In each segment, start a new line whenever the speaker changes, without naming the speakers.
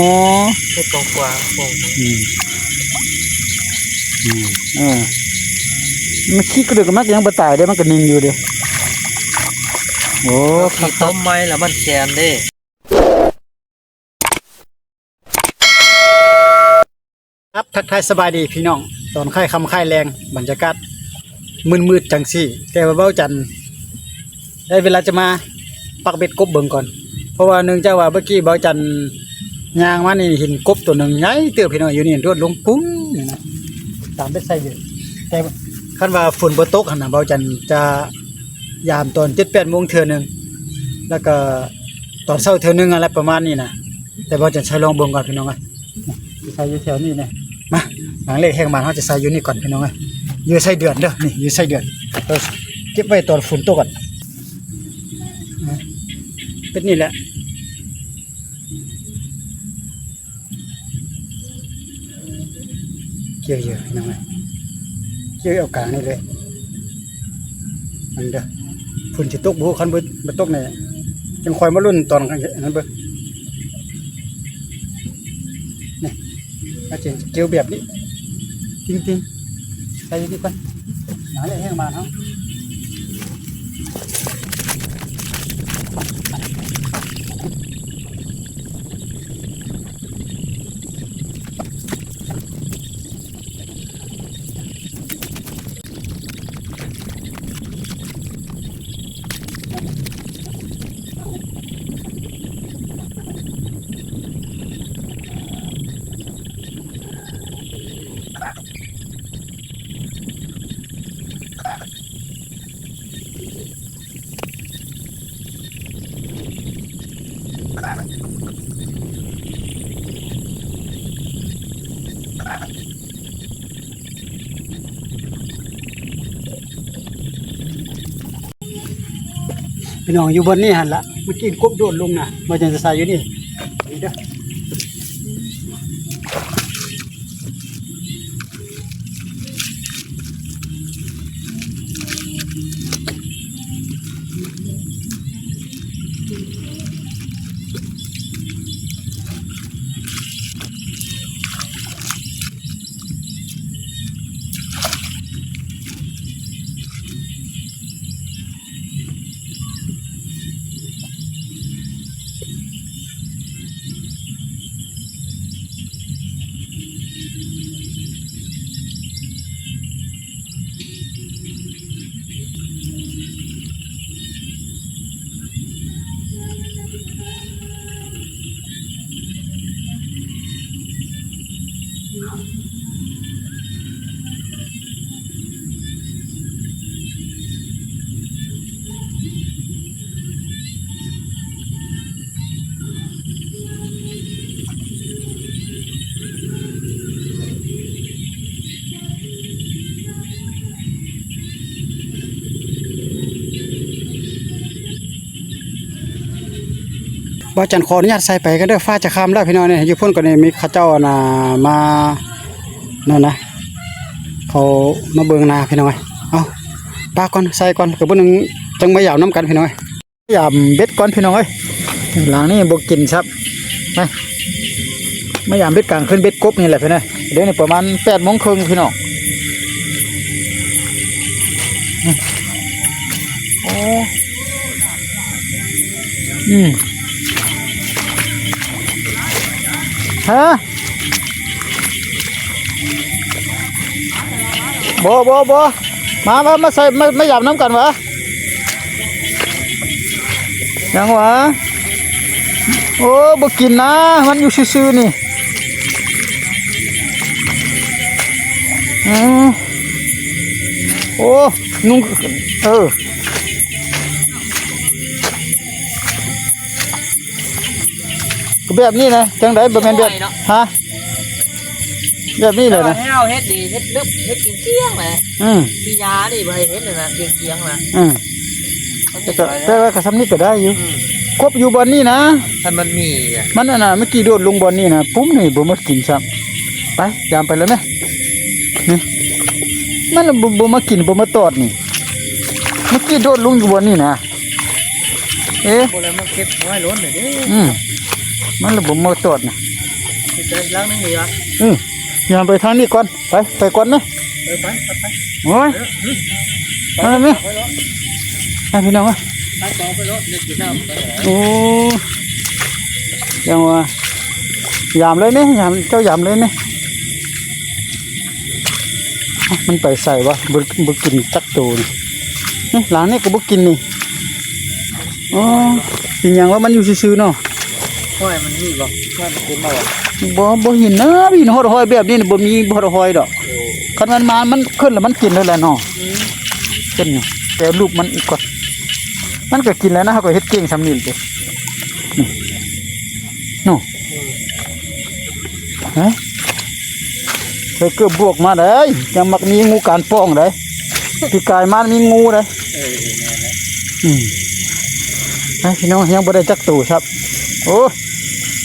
อ๋อ
เฮ็ดกว้างๆโป่ง
เออมันขี้กระดึกมักยังบ่ตายได้มันก็นิ่งอยู่เด้โอ้
ขี้ต้มไม้แล้วมันแข็งเด้
ครับทักทายสบายดีพี่น้องตอนค่ายคำค่ายแรงบรรยากาศมืดๆจังซี่แต่ว่าเบ้าจันได้เวลาจะมาปักเบ็ดกบเบิ่งก่อนเพราะว่าเนื่องจากว่าเมื่อกี้เบ้าจันย่างมานี่เห็นกบตัวหนึ่งใหญ่เติบพี่น้องอยู่นี่รวดลงปุ้งนี่นะตามเบ็ดใส่อยู่แต่คันว่าฝนบ่ตกหั่นน่ะเบ้าจันจะยามตอน 7-8 โมงเทื่อนึงแล้วก็ตอนเช้าเทื่อนึงอะไรประมาณนี้นะแต่เบ้าจันใช้ลองเบิ่งก่อนพี่น้องใส่อยู่แถวนี้เนี่ยมาหลังเลขแห้งมาเขาจะใส่อยู่นี่ก่อนพี่น้องยื้อใส่เดือนเด้อนี่ยื้อใส่เดือนเก็บไว้ตอนฝนตกก่อนเป็นนี่แหละเกี่ยวเยอะพี่น้องเกี่ยวเอากลางนี่เลยมันเด้อฝนจะตกบุคันบ่ตกเนี่ยจังคอยมาลุ้นตอนนั้นเบิ่งนี่อาจารย์เกี่ยวแบบนี้จริงๆใส่ดีก่อนหนาเลยแห้งมาเนาะพี่น้องอยู่บนนี่หันละเมื่อกี้กบโดดลงนะมาจะใส่อยู่นี่นี่เด้อบ่จันขออนุญาตใส่ไปก็เด้อฟ้าจะค่ำแล้วพี่น้องเนี่ยอยู่พุ่นก็นี่มีข้าเจ้าน่ะมานั่นนะเขามาเบิ่งนาพี่น้องเอาปลาก่อนใส่ก่อนก็บ่นึงจังมาหยามน้ำกันพี่น้องหยามเบ็ดก่อนพี่น้องหลังนี้บ่กินครับไปมาหยามเบ็ดกลางขึ้นเบ็ดกบนี่แหละพี่น้องเดี๋ยวนี้ประมาณ 8:30 นพี่น้องโอ้ฮะบ่มาใส่ไม่หยาบน้ำกันวะยังวะโอ้บ่กินนะมันอยู่ซื่อๆนี่โอ้นุ่งแบบนี้นะจังได๋บ่แม่นแบบฮะแบบนี้เลยนะ
ให้เอาเฮ็ดดีเฮ็ดลึบเฮ็ดเกี้ยงเลยที่ยาดิบ่ให้เฮ็ดเลยนะเกี้ยงนะ
แต่ว่าก็ซ้ำนี้ก็ได้อยู่ครบอยู่บนนี่นะ
ถ้ามันมี
มันน่ะเมื่อกี้โดดลงบนนี่นะปุ๊บนี่บ่มากินซ้ำไปยามไปแล้วแม่นี่มันบ่มากินบ่มาตอดนี่เมื่อกี้โดดลงอยู่บนนี่นะ
บ่แล้วมาเก็บไว้ล้นน่ะเด้
มันบ่มาตอดนะ
สิเดินล้างนึงดีวะ
อย่าไปทางนี้ก่อนไปก่อนนะ
ไป
โอ้ยมาไหมให้พี่น้องอ่ะ
ไปต่อไปรถเด็กกินน้ำไปไหน
โอ้ยังว่ายามเลยไหมยามเจ้ายามเลยไหมมันไปใส่วะบุกินจักตูนี่หลังนี่ก็บุกินนี่อ๋อจริงอย่างว่ามันอยู่ซื่อๆเนาะ
ห้อยมันนี่บ่ห้อยมันกินบ่
บ่เห็นนะพี่น้องหอยแบบนี้บ่มีบ่หอยดอกคันมันมามันขึ้นแล้วมันกินแล้วแหละเนาะขึ้นนี่แต่ลูกมันอีกก่อนมันก็กินแล้วนะเขาก็เฮ็ดเก่งสำนินไปนี่โน่ฮะไปเกือบบวกมาได้ยังมักมีงูการป้องได้พี่กายมันมีงูได้พี่น้องยังบ่ได้จักตู่ครับโอ้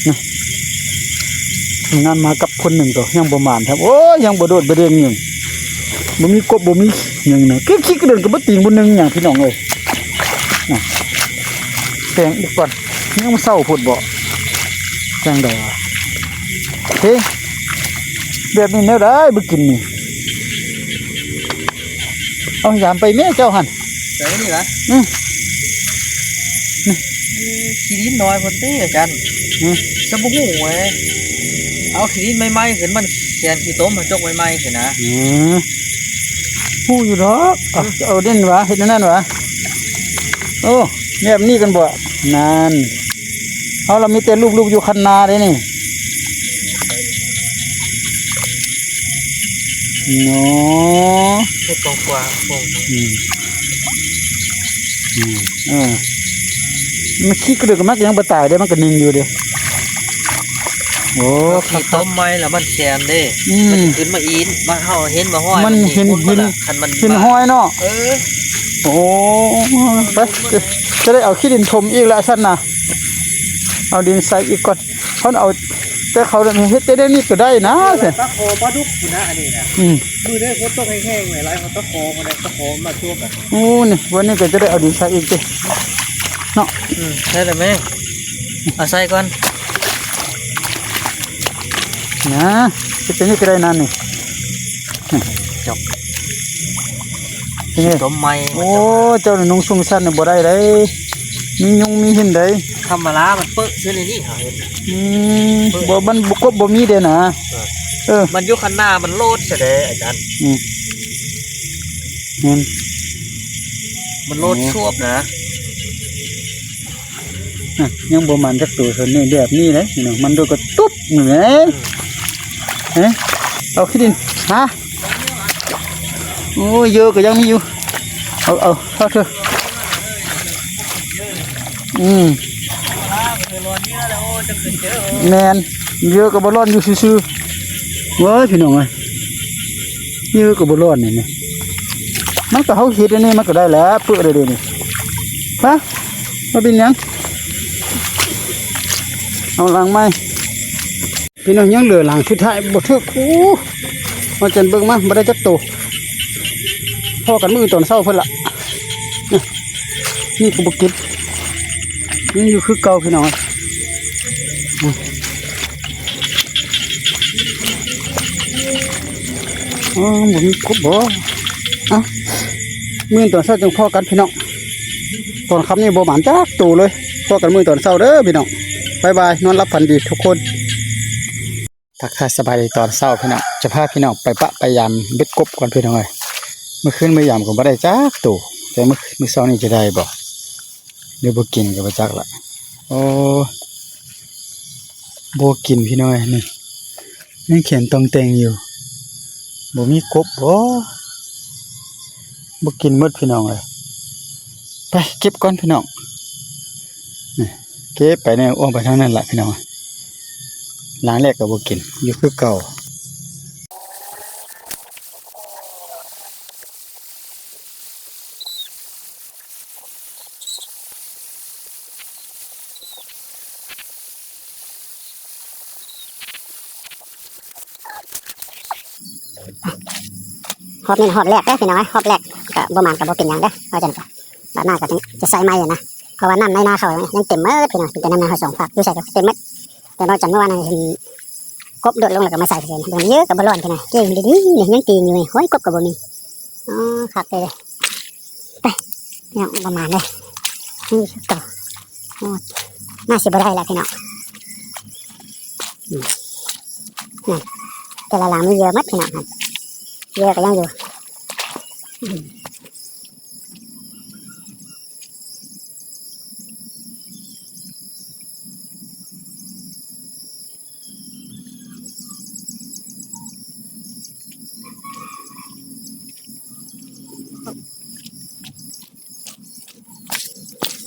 นี่งานมากับคนหนึ่งตัวยังประมาณครับโอ้ยังบ่โดดบ่เด้งหยังบ่มีกบบ่มีหยังนะคิกๆเดินก็บ่ตีงบ่นึงหยังพี่น้องเอ้ยน่ะแสงอีกก่อนยังมันเศร้าพุ่นบ่จังได๋เฮ้แบบนี้แนวได้บ่กินนี่เอายามไปแม่เจ้าหั่น
ใส่นี่วะขี้ดินน้อยพอตี้อาจารย์สบู่หูไว้เอาขี้ดินใหม่ๆขึ้นมันแกนขี้ต้มมันจกใหม่ๆขึ้นนะ
ฮู้อยู่ดอกเอาเด่นวะเฮ็ดนั่นวะโอ้แบบนี้กันบ่นั่นเอาเรามีแต่ลูกๆอยู่คันนาเด้นี่เนาะ
ให้กว้างๆ
มันขี้กระดึกมันยังบ่ตายได้มันก็นิ่งอยู่เด้โอ้
ขี้ต้มใหม่แล้วมันแกนเด้มันขึ้นมาอีนมาเฮาเห็นมาห้อย
มันเห็นห้อยเนาะโอ้ไปจะได้เอาขี้ดินถมอีกละซั่นน่ะเอาดินใส่อีกก่อนเขาเอาแต่เขาเฮ็ดได้นี่ก็ได้นะสิ
ตะโขปลาดุกอยู่นะอันนี้นะมือได้ฝนตกแห้งๆหน่อยไรเขาตะโขมาได้ตะโขมาช่วยกัน
โอ้นี่วันนี้ก็จะได้เอาดินใส่อีกสิเนาะ
ใช่แต่แม่เอาใส่ก่อน
นะเป็นนี่ก็ได้นั่นนี่จบนี่
ต้มไม้
โอ้เจ้าหนุ่งสุ่งสั้นบ่ได้เลยมียุงมีหินได้
ธรรมดามันเปิ้ลซื้อในนี่เขาเห็น
บ่มันบุกบบ่มีเด้นะ
มันยุคันหน้ามันโลดเฉยอาจารย์มันโลดชวบนะ
ยังบ่มันจักตัวส่วนนี้แบบนี้เลยนี่มันดูก็ตุ๊บนี่แหละเอาขี้ดินฮะโอ้เยอะก็ยังมีอยู่เอาเถอะแมนเยอะกับบอลอนอยู่ซื่อๆว้าพี่น้องเอ้ยเยอะกับบอลอนนี่มันก็เขาเห็ดอันนี้มันก็ได้แล้วเปื่อยเลยเดี๋ยวนี้ฮะมาเป็นยังเอาหลังไม้พี่น้องยังเหลือหลังสุดท้ายบดเทือกคู่มาจันเบิ่งมาไม่ได้จักโตพ่อกันมือตอนเศร้าเพิ่นละนี่ก็บกินนี่อยู่คือเก่าพี่น้องบ่มีครบบ่มือตอนเช้าจังพ่อกันพี่น้องตอนค่ำนี่บ่หมานจักโตเลยพ่อกันมือตอนเช้าเด้อพี่น้องบายบายนอนรับฝันดีทุกคนทักทายสบายดีตอนเช้าพี่น้องจะพาพี่น้องไปปะไปยามเบ็ดกบก่อนพี่น้องเลยเมื่อคืนเมื่อยามก็บ่ได้จักโตแต่เมื่อเช้านี่จะได้บ่เดี๋ยวบ่กินก็บ่จักละโอ้บ่กินพี่น้อยนี่ยังเขียนตองแต่งอยู่บ่มีกบบ่กินหมดพี่น้องเลยไปเก็บก่อนพี่น้องเก็บไปเนี่ยอ้อมไปทางนั้นแหละพี่น้องล้างแรกก็บ่กินอยู่คือเก่า
หอบนี่หอบแรกได้พี่น้องหอบแรกก็บ่มันก็บ่เป็นหยังเด้อเอาจังก็บาดหน้าก็จะใส่ไม้นะเพราะว่าน้ำในนาเขายังเต็มเมื่อพี่น้องเป็นแต่น้ำนาเขา2 ฝักอยู่ใส่ก็เต็มเมื่อแต่เราจังเมื่อวานเห็น กบโดดลงแล้วก็มาใส่เพิ่นบ่เยอะก็บ่ร้อนเท่าน่ะเก่งดีนี่ยังตีนอยู่นี่ห้อยกบก็บ่มีอ๋อคักเลยไปเนี่ยประมาณเลยนี่ต่อโอ้น่าสิบ่ได้แล้วพี่น้องนี่แต่ละหลังมีเยอะมัดพี่น้องครับเยอะก็ยังอยู่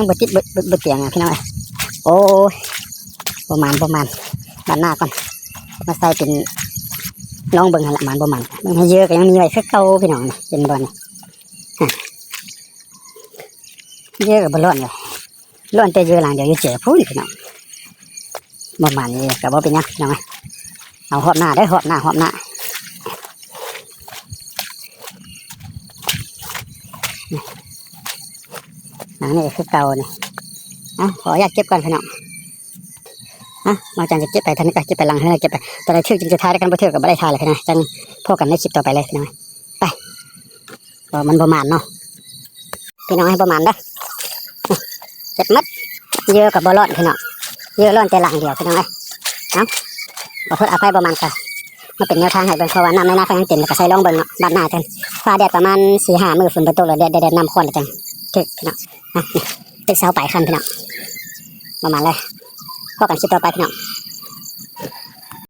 บดจิตบดเตียงอ่ะพี่น้องโอ้ยประมาณบ้านหน้าก่อนมาใส่เป็นลองเบิ่งหันละมันประมาณมันให้เยอะก็ยังมีไว้คือเก่าพี่น้องนี่เป็นบอลเยอะกับบอลเลยล้วนแต่เยอะหลังเดี๋ยวจะเจอพูดพี่น้องประมาณนี้กับว่าเป็นยังพี่น้องเอาหอบหน้าได้หอบหน้าหลังนี้คือเก่าเนี่ยขออยากเก็บก่อนพี่น้องมาจังจะเก็บไปทันก็เก็บไปหลังให้เก็บไปแต่ละเชือกจึงจะทายได้กันบ่เทือกกับบ่ได้ทายเลยพี่น้องจังพอกันในคลิปต่อไปเลยพี่น้องไปมันประมาณเนาะพี่น้องให้ประมาณเด้อเจ็บมัดเยอะกับบอลอนพี่น้องเยอะร้อนแต่หลังเดียวพี่น้องขอโทษอภัยประมาณกันมาเป็นแนวทางให้เบิ่งเพราะว่าน้ำในนาเขายังเต็มแล้วก็ใส่ลองเบิ่งเนาะด้านหน้ากันฟ้าแดดประมาณ4-5 มื้อฝนตกแล้วแดดน้ำข้นแล้วจังถึกพี่น้องเป็นเสาปลายคันพี่น้องประมาณเลยพอกันคลิปต่อไปพี่น้อง